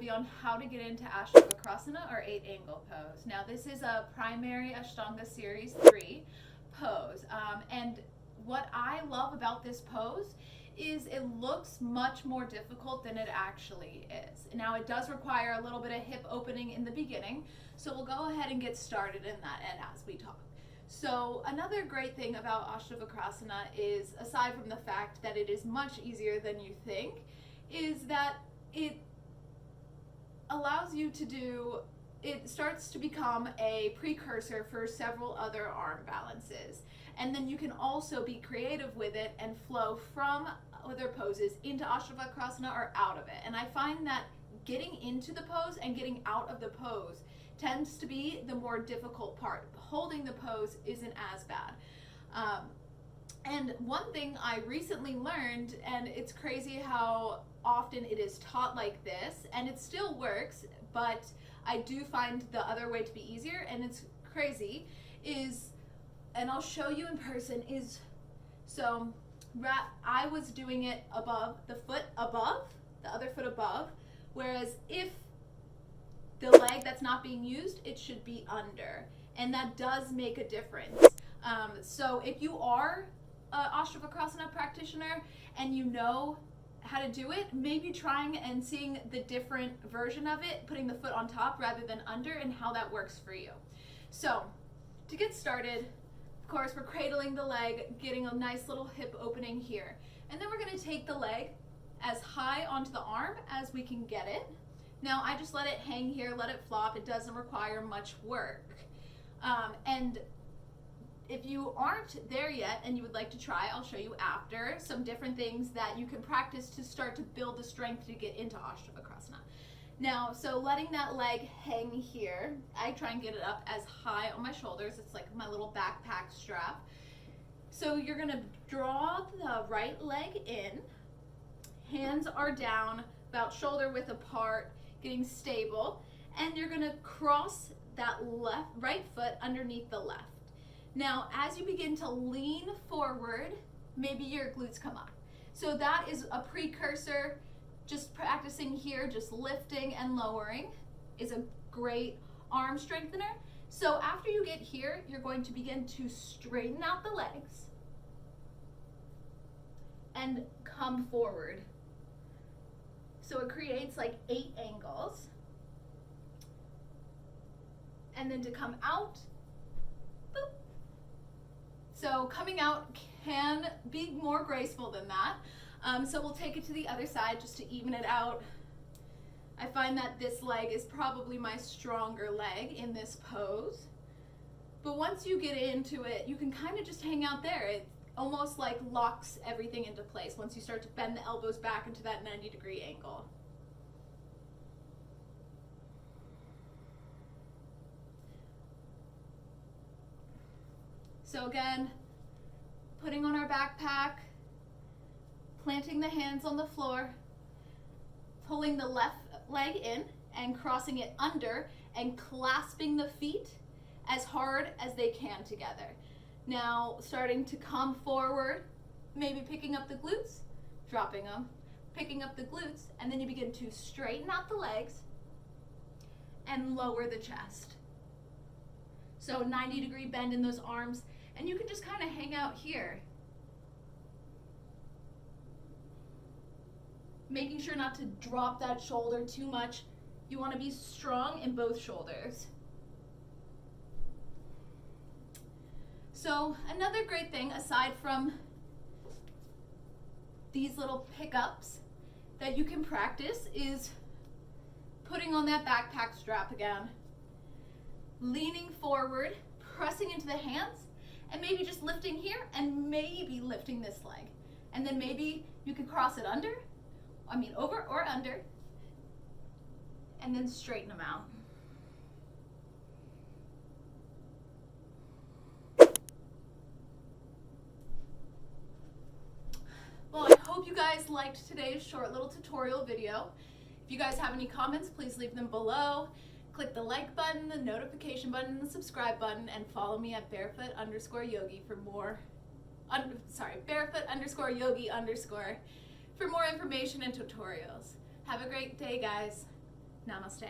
be on how to get into Astavakrasana, or 8-angle pose. Now this is a primary Ashtanga series 3 pose, and what I love about this pose is it looks much more difficult than it actually is. Now it does require a little bit of hip opening in the beginning, so we'll go ahead and get started in that and as we talk. So another great thing about Astavakrasana is, aside from the fact that it is much easier than you think, is that it allows you to do, it starts to become a precursor for several other arm balances. And then you can also be creative with it and flow from other poses into Astavakrasana or out of it. And I find that getting into the pose and getting out of the pose tends to be the more difficult part. Holding the pose isn't as bad. And one thing I recently learned, and it's crazy how often it is taught like this, and it still works, but I do find the other way to be easier, and it's crazy, is, and I'll show you in person, is, so I was doing it above, the foot above, the other foot above, whereas if the leg that's not being used, it should be under, and that does make a difference. So if you are an Astavakrasana practitioner and you know how to do it, maybe trying and seeing the different version of it, putting the foot on top rather than under, and how that works for you. So to get started, of course, we're cradling the leg, getting a nice little hip opening here. And then we're going to take the leg as high onto the arm as we can get it. Now I just let it hang here, let it flop. It doesn't require much work. And if you aren't there yet and you would like to try, I'll show you after some different things that you can practice to start to build the strength to get into Astavakrasana. Now, so letting that leg hang here, I try and get it up as high on my shoulders. It's like my little backpack strap. So you're gonna draw the right leg in, hands are down, about shoulder width apart, getting stable, and you're gonna cross that right foot underneath the left. Now, as you begin to lean forward, maybe your glutes come up. So that is a precursor. Just practicing here, just lifting and lowering is a great arm strengthener. So after you get here, you're going to begin to straighten out the legs and come forward. So it creates like 8 angles. And then to come out, boop. So coming out can be more graceful than that. So we'll take it to the other side just to even it out. I find that this leg is probably my stronger leg in this pose. But once you get into it, you can kind of just hang out there. It almost like locks everything into place once you start to bend the elbows back into that 90-degree angle. So again, putting on our backpack, planting the hands on the floor, pulling the left leg in and crossing it under and clasping the feet as hard as they can together. Now starting to come forward, maybe picking up the glutes, dropping them, picking up the glutes, and then you begin to straighten out the legs and lower the chest. So 90-degree bend in those arms, and you can just kind of hang out here. Making sure not to drop that shoulder too much. You want to be strong in both shoulders. So another great thing, aside from these little pickups that you can practice, is putting on that backpack strap again, leaning forward, pressing into the hands, and maybe just lifting here and maybe lifting this leg. And then maybe you can cross it over or under, and then straighten them out. Well, I hope you guys liked today's short little tutorial video. If you guys have any comments, please leave them below. Click the like button, the notification button, the subscribe button, and follow me at barefoot_yogi for more, barefoot_yogi_ for more information and tutorials. Have a great day, guys. Namaste.